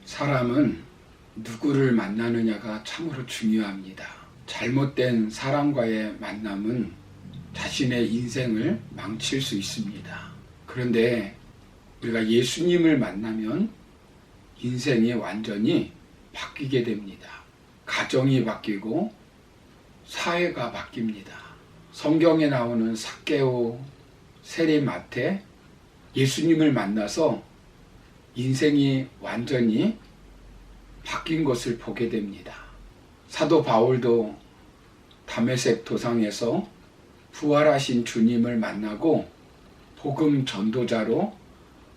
사람은 누구를 만나느냐가 참으로 중요합니다. 잘못된 사람과의 만남은 자신의 인생을 망칠 수 있습니다. 그런데 우리가 예수님을 만나면 인생이 완전히 바뀌게 됩니다. 가정이 바뀌고 사회가 바뀝니다. 성경에 나오는 삭개오, 세리마태, 예수님을 만나서 인생이 완전히 바뀐 것을 보게 됩니다. 사도 바울도 다메섹 도상에서 부활하신 주님을 만나고 복음 전도자로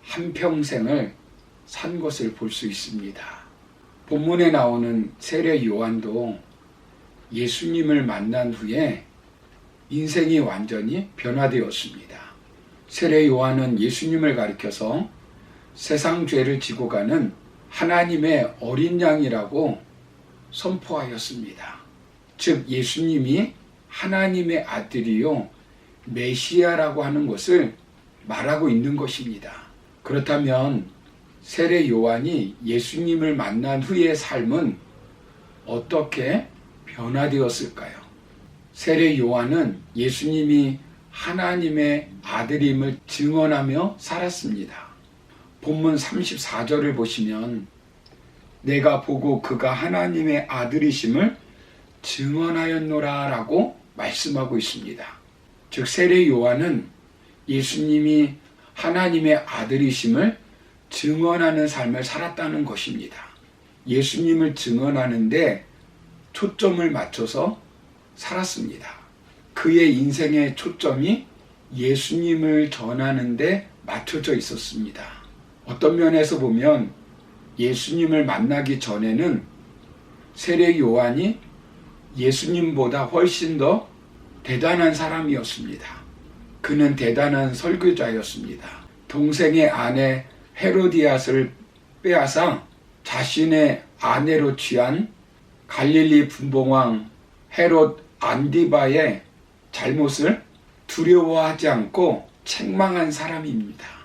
한평생을 산 것을 볼 수 있습니다. 본문에 나오는 세례 요한도 예수님을 만난 후에 인생이 완전히 변화되었습니다. 세례 요한은 예수님을 가리켜서 세상 죄를 지고 가는 하나님의 어린 양이라고 선포하였습니다. 즉 예수님이 하나님의 아들이요 메시아라고 하는 것을 말하고 있는 것입니다. 그렇다면 세례 요한이 예수님을 만난 후의 삶은 어떻게 변화되었을까요? 세례 요한은 예수님이 하나님의 아들임을 증언하며 살았습니다. 본문 34절을 보시면 내가 보고 그가 하나님의 아들이심을 증언하였노라 라고 말씀하고 있습니다. 즉 세례 요한은 예수님이 하나님의 아들이심을 증언하는 삶을 살았다는 것입니다. 예수님을 증언하는데 초점을 맞춰서 살았습니다. 그의 인생의 초점이 예수님을 전하는 데 맞춰져 있었습니다. 어떤 면에서 보면 예수님을 만나기 전에는 세례 요한이 예수님보다 훨씬 더 대단한 사람이었습니다. 그는 대단한 설교자였습니다. 동생의 아내 헤로디아스를 빼앗아 자신의 아내로 취한 갈릴리 분봉왕 헤롯 안디바의 잘못을 두려워하지 않고 책망한 사람입니다.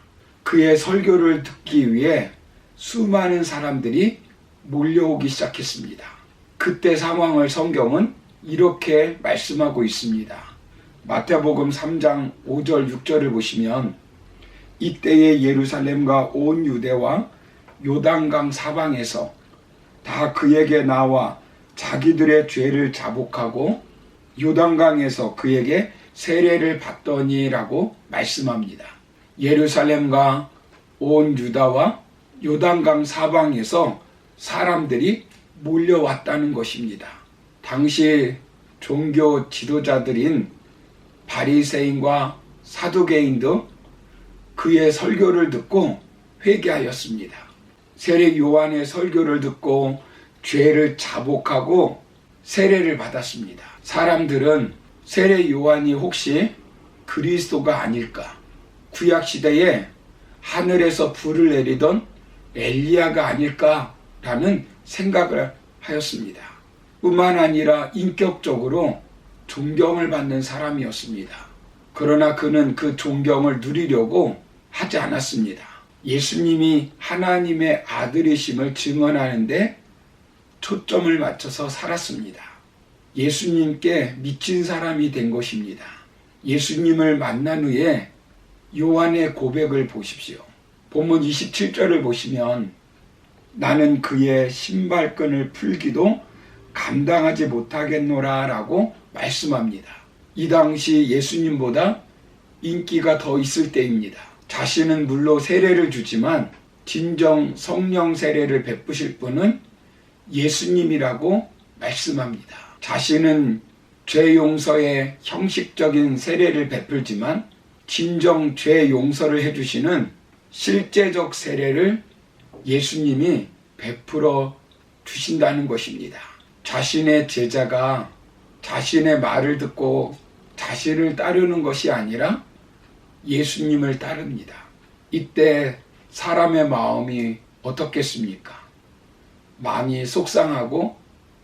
그의 설교를 듣기 위해 수많은 사람들이 몰려오기 시작했습니다. 그때 상황을 성경은 이렇게 말씀하고 있습니다. 마태복음 3장 5절 6절을 보시면 이때에 예루살렘과 온 유대와 요단강 사방에서 다 그에게 나와 자기들의 죄를 자복하고 요단강에서 그에게 세례를 받더니라고 말씀합니다. 예루살렘과 온 유다와 요단강 사방에서 사람들이 몰려왔다는 것입니다. 당시 종교 지도자들인 바리새인과 사두개인도 그의 설교를 듣고 회개하였습니다. 세례 요한의 설교를 듣고 죄를 자복하고 세례를 받았습니다. 사람들은 세례 요한이 혹시 그리스도가 아닐까? 구약시대에 하늘에서 불을 내리던 엘리야가 아닐까라는 생각을 하였습니다. 뿐만 아니라 인격적으로 존경을 받는 사람이었습니다. 그러나 그는 그 존경을 누리려고 하지 않았습니다. 예수님이 하나님의 아들이심을 증언하는데 초점을 맞춰서 살았습니다. 예수님께 미친 사람이 된 것입니다. 예수님을 만난 후에 요한의 고백을 보십시오. 본문 27절을 보시면 나는 그의 신발끈을 풀기도 감당하지 못하겠노라 라고 말씀합니다. 이 당시 예수님보다 인기가 더 있을 때입니다. 자신은 물론 세례를 주지만 진정 성령 세례를 베푸실 분은 예수님이라고 말씀합니다. 자신은 죄 용서의 형식적인 세례를 베풀지만 진정 죄 용서를 해주시는 실제적 세례를 예수님이 베풀어 주신다는 것입니다. 자신의 제자가 자신의 말을 듣고 자신을 따르는 것이 아니라 예수님을 따릅니다. 이때 사람의 마음이 어떻겠습니까? 많이 속상하고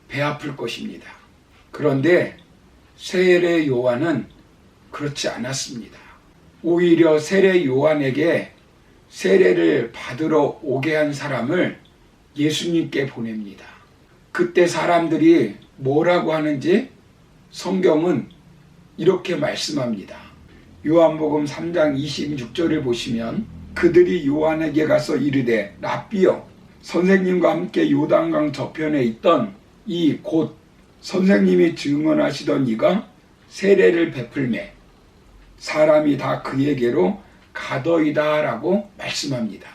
배 아플 것입니다. 그런데 세례 요한은 그렇지 않았습니다. 오히려 세례 요한에게 세례를 받으러 오게 한 사람을 예수님께 보냅니다. 그때 사람들이 뭐라고 하는지 성경은 이렇게 말씀합니다. 요한복음 3장 26절을 보시면 그들이 요한에게 가서 이르되 랍비여, 선생님과 함께 요단강 저편에 있던 이 곧 선생님이 증언하시던 이가 세례를 베풀매 사람이 다 그에게로 가더이다 라고 말씀합니다.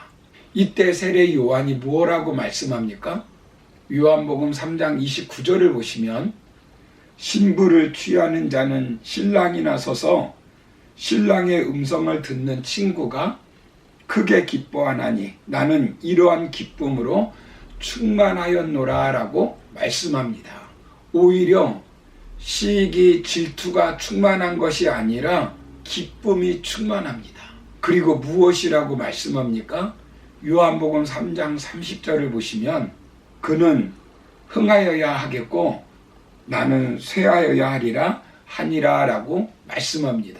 이때 세례 요한이 뭐라고 말씀합니까? 요한복음 3장 29절을 보시면 신부를 취하는 자는 신랑이 나서서 신랑의 음성을 듣는 친구가 크게 기뻐하나니 나는 이러한 기쁨으로 충만하였노라 라고 말씀합니다. 오히려 시기 질투가 충만한 것이 아니라 기쁨이 충만합니다. 그리고 무엇이라고 말씀합니까? 요한복음 3장 30절을 보시면 그는 흥하여야 하겠고 나는 쇠하여야 하니라 라고 말씀합니다.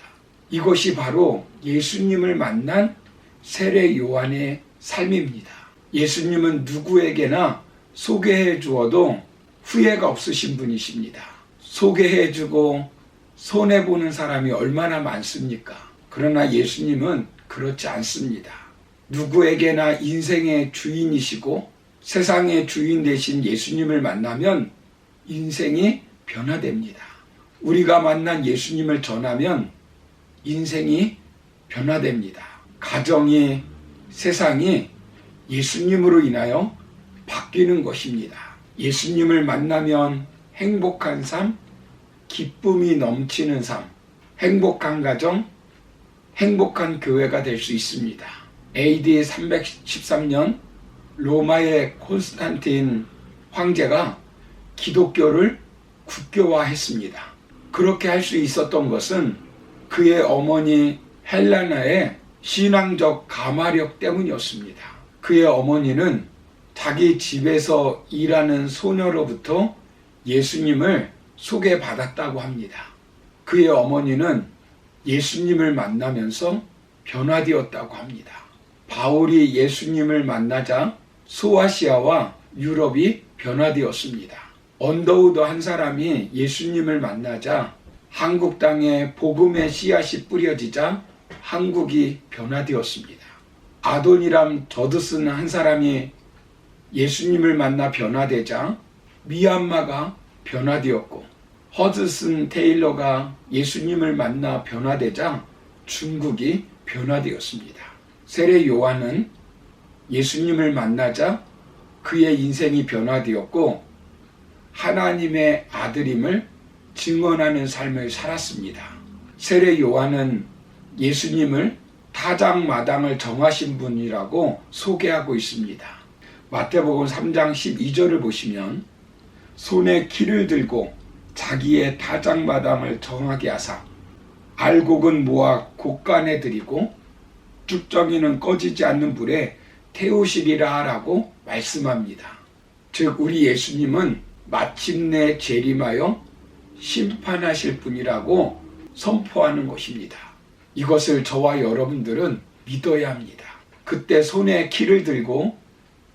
이것이 바로 예수님을 만난 세례 요한의 삶입니다. 예수님은 누구에게나 소개해 주어도 후회가 없으신 분이십니다. 소개해 주고 손해보는 사람이 얼마나 많습니까? 그러나 예수님은 그렇지 않습니다. 누구에게나 인생의 주인이시고 세상의 주인 되신 예수님을 만나면 인생이 변화됩니다. 우리가 만난 예수님을 전하면 인생이 변화됩니다. 가정이, 세상이 예수님으로 인하여 바뀌는 것입니다. 예수님을 만나면 행복한 삶, 기쁨이 넘치는 삶, 행복한 가정, 행복한 교회가 될 수 있습니다. AD 313년 로마의 콘스탄틴 황제가 기독교를 국교화했습니다. 그렇게 할 수 있었던 것은 그의 어머니 헬라나의 신앙적 가마력 때문이었습니다. 그의 어머니는 자기 집에서 일하는 소녀로부터 예수님을 소개받았다고 합니다. 그의 어머니는 예수님을 만나면서 변화되었다고 합니다. 바울이 예수님을 만나자 소아시아와 유럽이 변화되었습니다. 언더우드 한 사람이 예수님을 만나자 한국 땅에 복음의 씨앗이 뿌려지자 한국이 변화되었습니다. 아도니람 저드슨 한 사람이 예수님을 만나 변화되자 미얀마가 변화되었고 허드슨 테일러가 예수님을 만나 변화되자 중국이 변화되었습니다. 세례 요한은 예수님을 만나자 그의 인생이 변화되었고 하나님의 아들임을 증언하는 삶을 살았습니다. 세례 요한은 예수님을 타작마당을 정하신 분이라고 소개하고 있습니다. 마태복음 3장 12절을 보시면 손에 키를 들고 자기의 타작마당을 정하게 하사 알곡은 모아 곳간에 들이고 쭉정이는 꺼지지 않는 불에 태우시리라 라고 말씀합니다. 즉 우리 예수님은 마침내 재림하여 심판하실 분이라고 선포하는 것입니다. 이것을 저와 여러분들은 믿어야 합니다. 그때 손에 키를 들고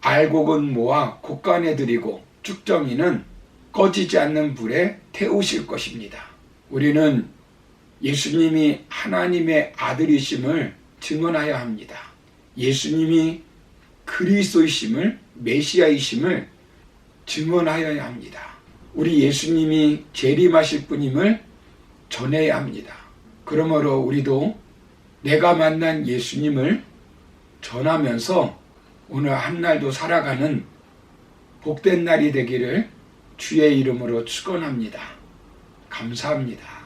알곡은 모아 곳간에 들이고 쭉정이는 꺼지지 않는 불에 태우실 것입니다. 우리는 예수님이 하나님의 아들이심을 증언하여야 합니다. 예수님이 그리스도이심을, 메시아이심을 증언하여야 합니다. 우리 예수님이 재림하실 분임을 전해야 합니다. 그러므로 우리도 내가 만난 예수님을 전하면서 오늘 한날도 살아가는 복된 날이 되기를 주의 이름으로 축원합니다. 감사합니다.